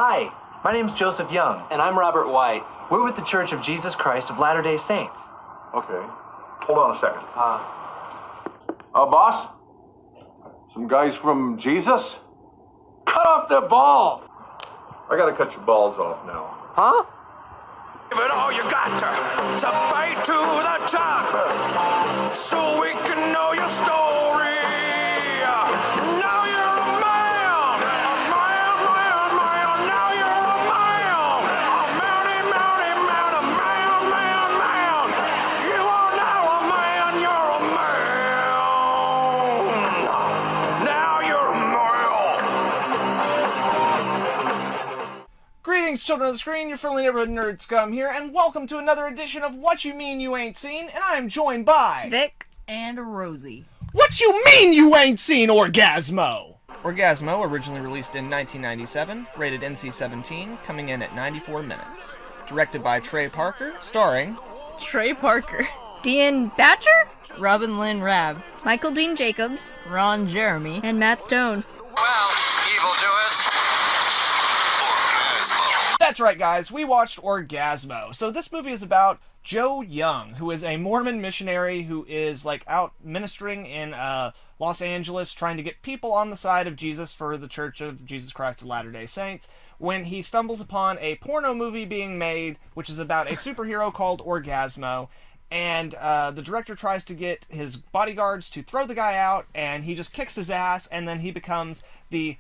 Hi, my name's Joseph Young. And I'm Robert White. We're with the Church of Jesus Christ of Latter-day Saints. Okay. Hold on a second. Boss? Some guys from Jesus? Cut off their ball! I gotta cut your balls off now. Huh? Give it all you got to fight to the top, so we can know your story. Now you're a man, now you're a man, a man. You are now a man, you're a man. Now you're a man. Greetings, children of the screen, your friendly neighborhood nerd scum here, and welcome to another edition of What You Mean You Ain't Seen, and I am joined by... Vic and Rosie. What you mean you ain't seen, Orgasmo? Orgasmo, originally released in 1997, rated NC-17, coming in at 94 minutes. Directed by Trey Parker, starring... Trey Parker. Dean Batcher? Robin Lynn Rabb. Michael Dean Jacobs. Ron Jeremy. And Matt Stone. Well, evildoers. That's right, guys, we watched Orgasmo. So this movie is about Joe Young, who is a Mormon missionary who is, out ministering in Los Angeles, trying to get people on the side of Jesus for the Church of Jesus Christ of Latter-day Saints, when he stumbles upon a porno movie being made, which is about a superhero called Orgasmo, and the director tries to get his bodyguards to throw the guy out, and he just kicks his ass, and then he becomes the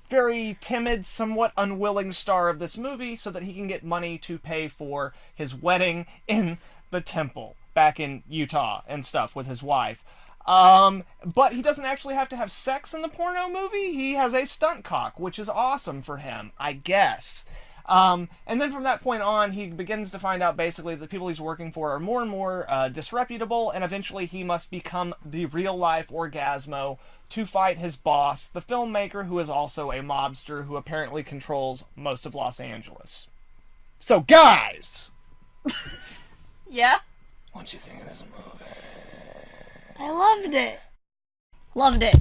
very timid, somewhat unwilling star of this movie so that he can get money to pay for his wedding in the temple back in Utah and stuff with his wife. But he doesn't actually have to have sex in the porno movie. He has a stunt cock, which is awesome for him, I guess. And then from that point on, he begins to find out basically that the people he's working for are more and more disreputable, and eventually he must become the real-life Orgasmo to fight his boss, the filmmaker who is also a mobster who apparently controls most of Los Angeles. So, guys! Yeah? What'd you think of this movie? I loved it. Loved it.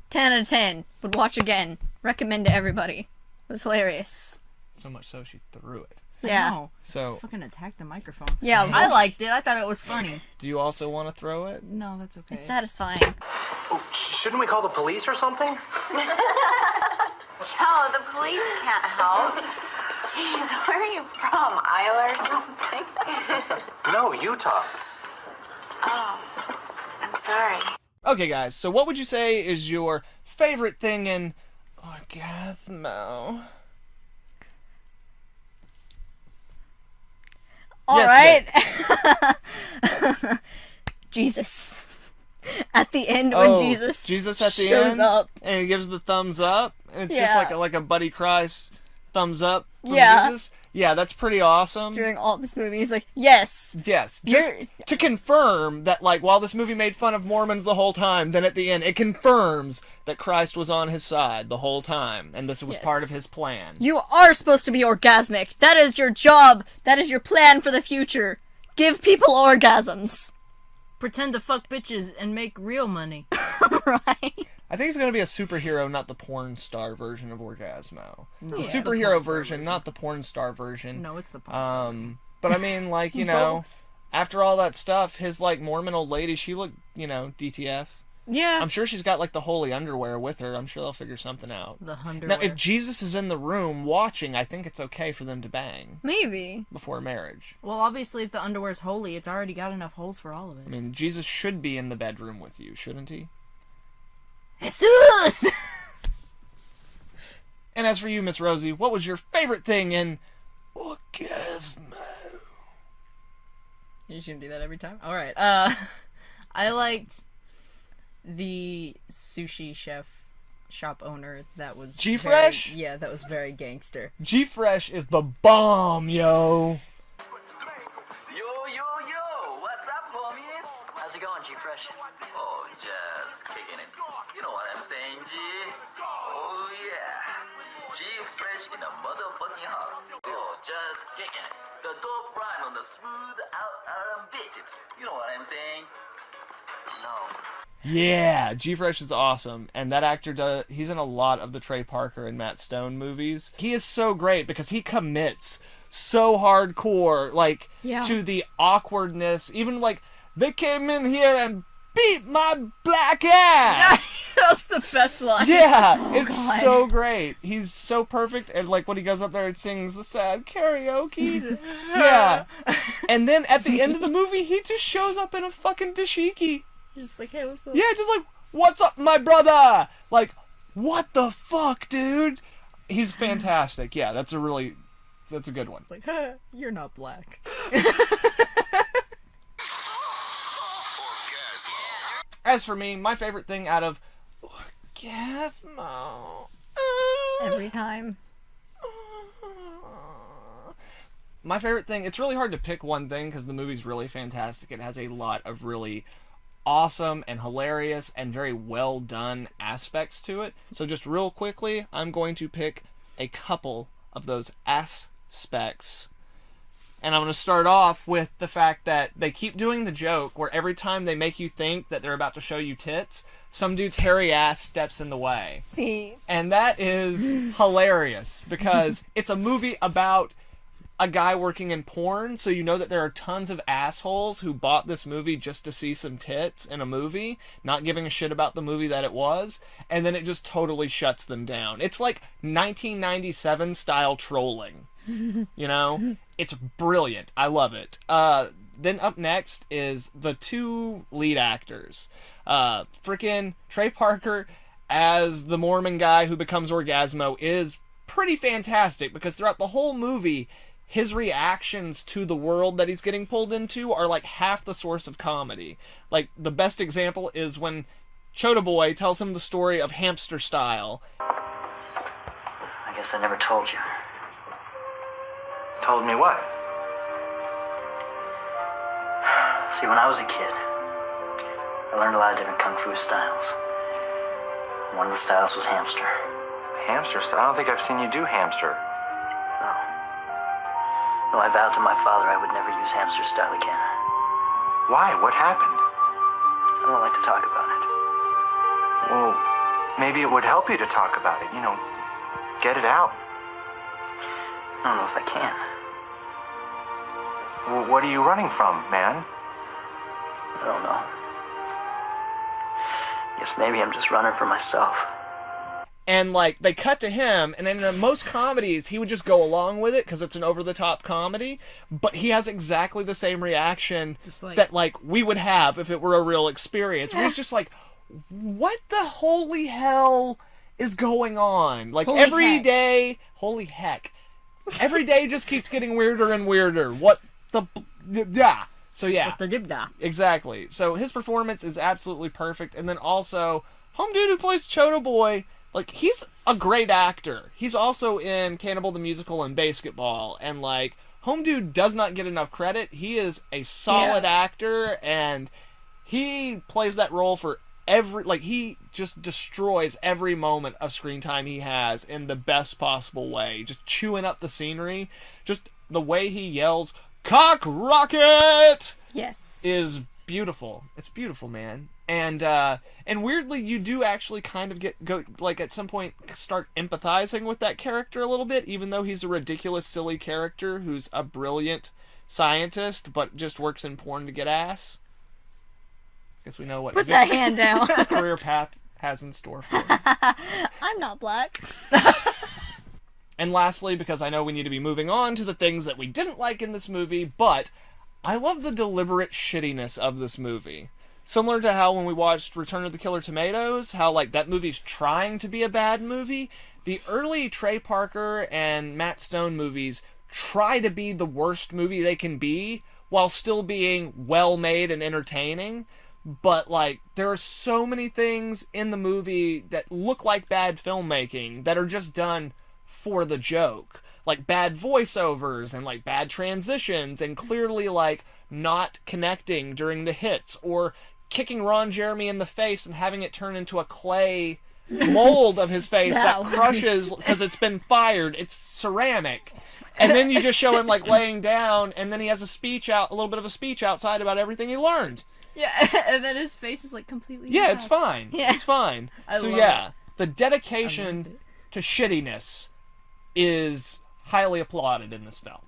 10 out of 10. Would watch again. Recommend to everybody. It was hilarious. So much so she threw it. Yeah. I know. So, Fucking attacked the microphone. Yeah. I liked it. I thought it was funny. do you also want to throw it? No, that's okay. It's satisfying. Oh, shouldn't we call the police or something? Joe, the police can't help. Jeez, where are you from? Iowa or something? No, Utah. Oh, I'm sorry. Okay, guys, so what would you say is your favorite thing in Orgasmo? Alright. Jesus. At the end when Jesus at the shows end, up. and he gives the thumbs up, and it's Yeah. just like a Buddy Christ thumbs up from Yeah. Jesus. Yeah, that's pretty awesome. During all this movie, he's like, yes. Yes, just to confirm that, while this movie made fun of Mormons the whole time, then at the end, it confirms that Christ was on his side the whole time, and this was Yes. part of his plan. You are supposed to be orgasmic. That is your job. That is your plan for the future. Give people orgasms. Pretend to fuck bitches and make real money. Right? I think it's going to be a superhero, not the porn star version of Orgasmo. No, The it's the superhero porn star version, not the porn star version. No, it's the porn star. But I mean, you know, Both. after all that stuff, his, Mormon old lady, she looked, DTF. Yeah. I'm sure she's got, the holy underwear with her. I'm sure they'll figure something out. The underwear. Now, if Jesus is in the room watching, I think it's okay for them to bang Maybe. before marriage. Well, obviously, if the underwear's holy, it's already got enough holes for all of I it. mean, Jesus should be in the bedroom with you, shouldn't he? Jesus! And as for you, Miss Rosie, what was your favorite thing in Orgasmo? You shouldn't do that every time. Alright, I liked the sushi shop owner that was G-Fresh? Yeah, that was very gangster. G-Fresh is the bomb, yo! Yo, what's up, homies? How's it going, G-Fresh? Oh, just kicking it. You know what I'm saying, G? Oh, yeah. G-Fresh in a motherfucking house. Oh, just kicking it. The dope rhyme on the smooth out R&B tips. You know what I'm saying? No. Yeah, G-Fresh is awesome, and that actor he's in a lot of the Trey Parker and Matt Stone movies. He is so great because he commits so hardcore, like, Yeah. to the awkwardness, even like, they came in here and beat my black ass! That was the best line. Yeah, it's God. so great. He's so perfect, and like when he goes up there and sings the sad karaoke, yeah. And then at the end of the movie, he just shows up in a fucking dashiki. He's just like, hey, what's up? Yeah, just like, what's up, my brother? Like, what the fuck, dude? He's fantastic. Yeah, that's a good one. It's like, huh, you're not black. As for me, my favorite thing out of Orgasmo. Every time. My favorite thing, it's really hard to pick one thing because the movie's really fantastic. It has a lot of really awesome and hilarious and very well done aspects to it. So just real quickly, I'm going to pick a couple of those aspects. And I'm going to start off with the fact that they keep doing the joke where every time they make you think that they're about to show you tits, some dude's hairy ass steps in the way. See, And that is hilarious because it's a movie about a guy working in porn, so you know that there are tons of assholes who bought this movie just to see some tits in a movie, not giving a shit about the movie that it was, and then it just totally shuts them down. It's like 1997 style trolling. You know? It's brilliant. I love it. Then up next is the two lead actors. Frickin' Trey Parker as the Mormon guy who becomes Orgasmo is pretty fantastic because throughout the whole movie, his reactions to the world that he's getting pulled into are like half the source of comedy. Like, the best example is when Chota Boy tells him the story of Hamster Style. I guess I never told you. Told me what? See, when I was a kid, I learned a lot of different kung fu styles. One of the styles was hamster. Hamster style? I don't think I've seen you do hamster. No. No, I vowed to my father I would never use hamster style again. Why? What happened? I don't like to talk about it. Well, maybe it would help you to talk about it. You know, get it out. I don't know if I can. Well, what are you running from, man? I don't know. Guess maybe I'm just running for myself. And, like, they cut to him, and in most comedies, he would just go along with it because it's an over-the-top comedy, but he has exactly the same reaction Just like- that, like, we would have if it were a real experience. Where he's just like, what the holy hell is going on? Like, Holy every heck. day, holy heck. Every day just keeps getting weirder and weirder. What the... Yeah. So, yeah. The dibda. Exactly. So his performance is absolutely perfect. And then also, home dude who plays Chota Boy, like, he's a great actor. He's also in Cannibal the Musical and Basketball. And, like, home dude does not get enough credit. He is a solid actor, and he plays that role for he just destroys every moment of screen time he has in the best possible way. Just chewing up the scenery. Just the way he yells, "Cock Rocket!" yes. is beautiful. It's beautiful, man. And weirdly, you do actually kind of at some point start empathizing with that character a little bit, even though he's a ridiculous, silly character who's a brilliant scientist, but just works in porn to get ass. Guess we know what Put that hand down. career path has in store for him. I'm not black. And lastly, because I know we need to be moving on to the things that we didn't like in this movie, but I love the deliberate shittiness of this movie. Similar to how when we watched Return of the Killer Tomatoes, how, like, that movie's trying to be a bad movie, the early Trey Parker and Matt Stone movies try to be the worst movie they can be while still being well-made and entertaining. But, like, there are so many things in the movie that look like bad filmmaking that are just done for the joke. Like, bad voiceovers and, like, bad transitions and clearly, like, not connecting during the hits, or kicking Ron Jeremy in the face and having it turn into a clay mold of his face that crushes because it's been fired. It's ceramic. And then you just show him, like, laying down, and then he has a little bit of a speech outside about everything he learned. Yeah, and then his face is like completely. Yeah, it's intact. fine. Yeah. It's fine. I So love yeah, the I loved dedication it. to shittiness is highly applauded in this film.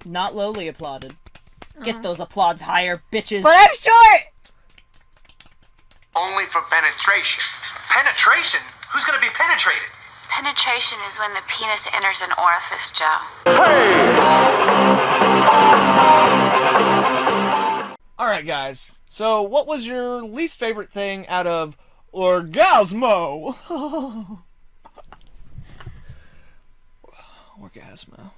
Not lowly applauded. Get those applauds higher, bitches. But I'm short! Only for penetration. Penetration? Who's gonna be penetrated? Penetration is when the penis enters an orifice, Joe. Alright, guys. So, what was your least favorite thing out of Orgasmo? Orgasmo.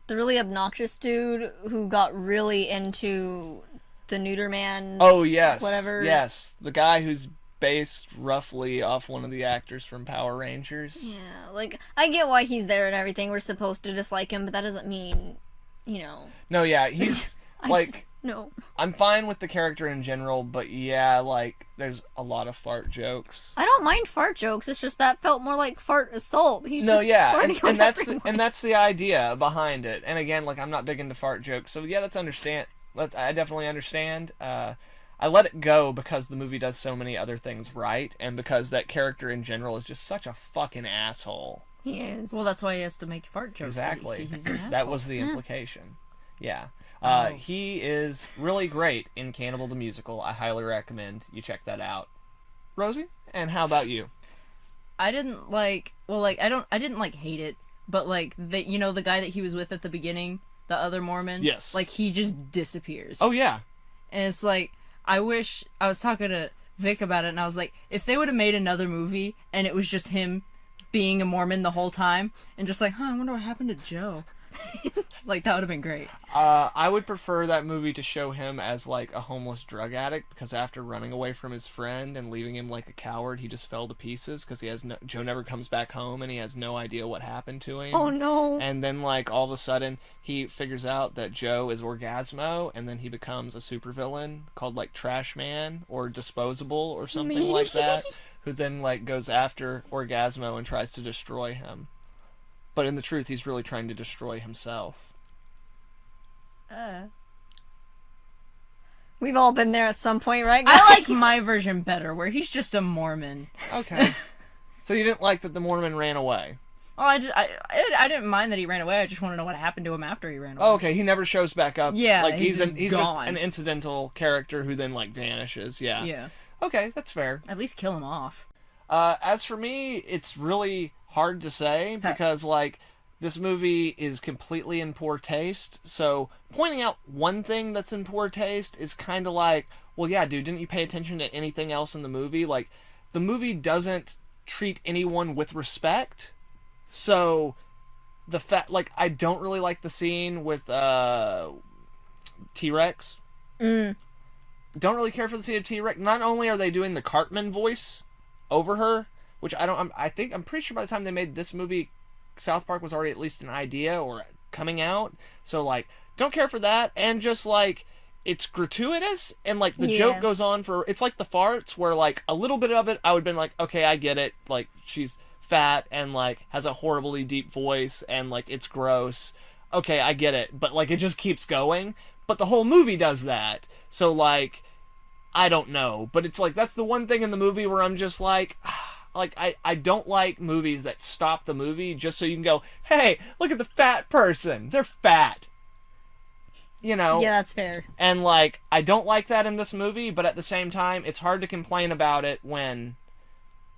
The really obnoxious dude who got really into the neuter man. Oh, yes. Whatever. Yes. The guy who's based roughly off one of the actors from Power Rangers. Yeah, like, I get why he's there and everything. We're supposed to dislike him, but that doesn't mean, you know. No, yeah, he's, No. I'm fine with the character in general, but yeah, like, there's a lot of fart jokes. I don't mind fart jokes. It's just that felt more like fart assault. He's No, just yeah, farting on and that's everyone. that's the idea behind it. And again, like, I'm not big into fart jokes, so yeah, I definitely understand. I let it go because the movie does so many other things right, and because that character in general is just such a fucking asshole. He is. Well, that's why he has to make fart jokes. Exactly. He's an That asshole. was the implication. Yeah. Oh. He is really great in Cannibal the Musical. I highly recommend you check that out. Rosie, and how about you? I didn't like. Well, like I didn't like hate it, but like the guy that he was with at the beginning, the other Mormon. Yes. Like he just disappears. Oh yeah. And it's like I wish I was talking to Vic about it, and I was like, if they would have made another movie and it was just him being a Mormon the whole time, and just like, I wonder what happened to Joe. Like that would have been great. I would prefer that movie to show him as like a homeless drug addict, because after running away from his friend and leaving him like a coward, he just fell to pieces because Joe never comes back home and he has no idea what happened to him. Oh no. And then like all of a sudden he figures out that Joe is Orgasmo, and then he becomes a supervillain called like Trash Man or Disposable or something like that, who then like goes after Orgasmo and tries to destroy him. But in the truth, he's really trying to destroy himself. We've all been there at some point, right, I like guys? my version better, where he's just a Mormon. Okay. So you didn't like that the Mormon ran away? Oh, I didn't mind that he ran away. I just want to know what happened to him after he ran away. Oh, okay. He never shows back up. Yeah, like he's just just gone. an incidental character who then like vanishes. Yeah. Yeah. Okay, that's fair. At least kill him off. As for me, it's really hard to say because like this movie is completely in poor taste. So pointing out one thing that's in poor taste is kind of like, well, yeah, dude, didn't you pay attention to anything else in the movie? Like, the movie doesn't treat anyone with respect. So the fact, like, I don't really like the scene with T-Rex. Don't really care for the scene of T-Rex. Not only are they doing the Cartman voice over her, which I'm pretty sure by the time they made this movie, South Park was already at least an idea or coming out. So like, don't care for that, and just like, it's gratuitous, and like the joke goes on for, it's like the farts where like a little bit of it I would have been like, okay, I get it, like she's fat and like has a horribly deep voice and like it's gross. Okay, I get it, but like it just keeps going. But the whole movie does that. So like, I don't know, but it's like that's the one thing in the movie where I'm just like I don't like movies that stop the movie just so you can go, hey, look at the fat person. They're fat. You know? Yeah, that's fair. And like, I don't like that in this movie, but at the same time, it's hard to complain about it when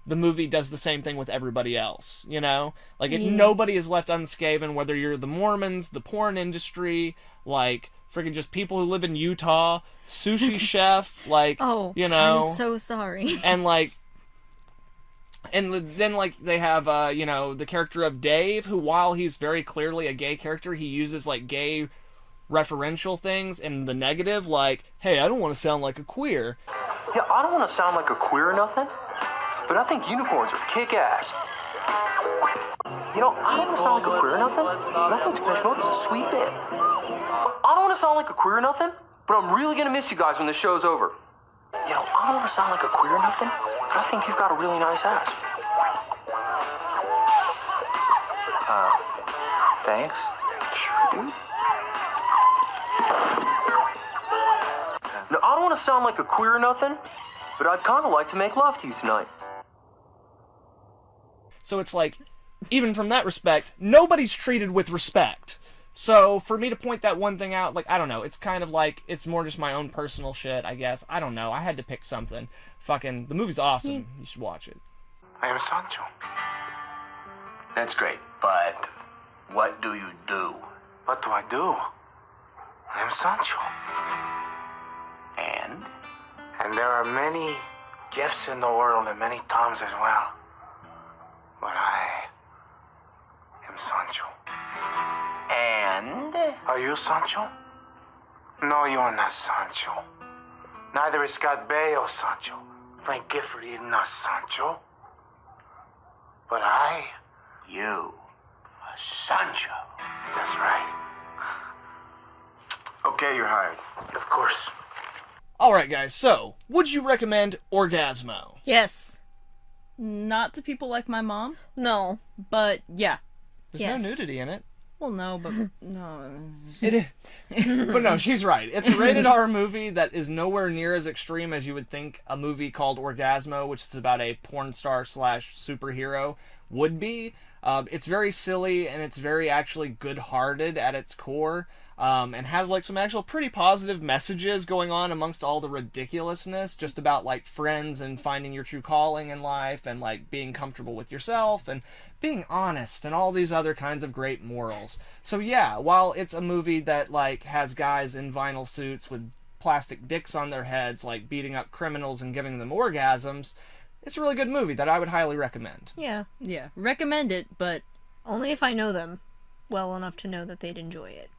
the movie does the same thing with everybody else, you know? Like, nobody is left unscathed, whether you're the Mormons, the porn industry, like, freaking just people who live in Utah, sushi chef, like, you know? I'm so sorry. And, like, and then, like, they have, you know, the character of Dave, who, while he's very clearly a gay character, he uses, like, gay referential things in the negative, like, hey, I don't want to sound like a queer. Yeah, I don't want to sound like a queer or nothing, but I think unicorns are kick-ass. You know, I don't want to sound like a queer or nothing, but I think Depeche Mode is a sweet band. I don't want to sound like a queer or nothing, but I'm really going to miss you guys when the show's over. You know, I don't want to sound like a queer or nothing, but I think you've got a really nice ass. Thanks. Sure do. want to sound like a queer or nothing, but I'd kind of like to make love to you tonight. So it's like, even from that respect, nobody's treated with respect. So for me to point that one thing out, like, I don't know, it's kind of like, it's more just my own personal shit, I guess. I don't know, I had to pick something. Fucking, the movie's awesome. You should watch it. I am Sancho. That's great, but what do you do? What do I do? I am Sancho. And? And there are many gifts in the world and many Toms as well. But I am Sancho. And? Are you Sancho? No, you are not Sancho. Neither is Scott Baio Sancho. Frank Gifford is not Sancho. But I, You are Sancho. that's right. Okay, you're hired. Of course. Alright guys, so, would you recommend Orgasmo? Yes. Not to people like my mom, No. but yeah. There's Yes. no nudity in it. Well, no, but no. It is. But no, she's right. It's a rated R movie that is nowhere near as extreme as you would think a movie called Orgasmo, which is about a porn star / superhero, would be. It's very silly, and it's very actually good-hearted at its core, and has like some actual pretty positive messages going on amongst all the ridiculousness, just about like friends and finding your true calling in life, and like being comfortable with yourself, and being honest, and all these other kinds of great morals. So yeah, while it's a movie that like has guys in vinyl suits with plastic dicks on their heads, like beating up criminals and giving them orgasms, it's a really good movie that I would highly recommend. Yeah. Yeah, recommend it, but Only if I know them well enough to know that they'd enjoy it.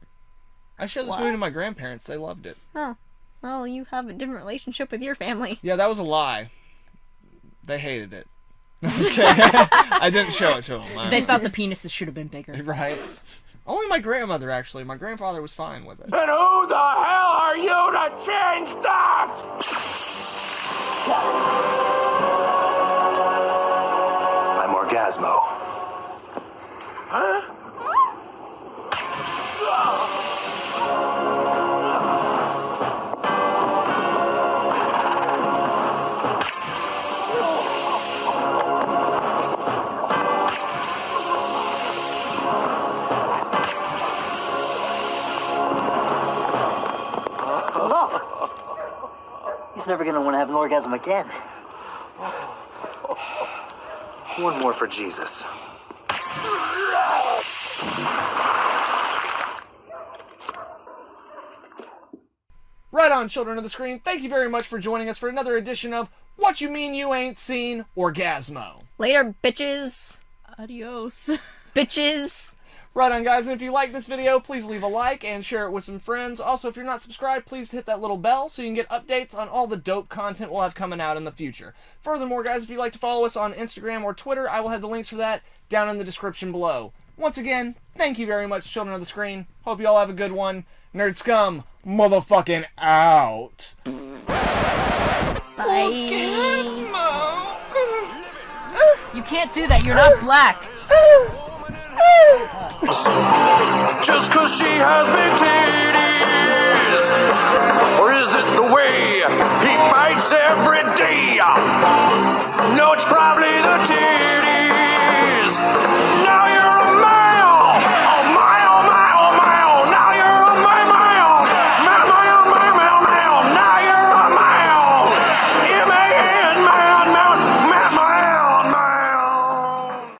I showed this What? movie to my grandparents. They loved it. Oh. Well, you have a different relationship with your family. Yeah, that was a lie. They hated it. Okay. I didn't show it to them. they thought the penises should have been bigger. Right? Only my grandmother, actually. My grandfather was fine with it. And who the hell are you to change that? I'm Orgasmo. Huh? He's never gonna want to have an orgasm again. One more for Jesus. Right on, children of the screen. Thank you very much for joining us for another edition of What You Mean You Ain't Seen Orgasmo. Later, bitches. Adios. Bitches. Right on, guys, and if you like this video, please leave a like and share it with some friends. Also, if you're not subscribed, please hit that little bell so you can get updates on all the dope content we'll have coming out in the future. Furthermore, guys, if you'd like to follow us on Instagram or Twitter, I will have the links for that down in the description below. Once again, thank you very much, children of the screen. Hope you all have a good one. Nerd scum, motherfucking out. Bye. You can't do that, you're not black. Just cause she has big titties? Or is it the way he bites every day? No, it's probably the titties.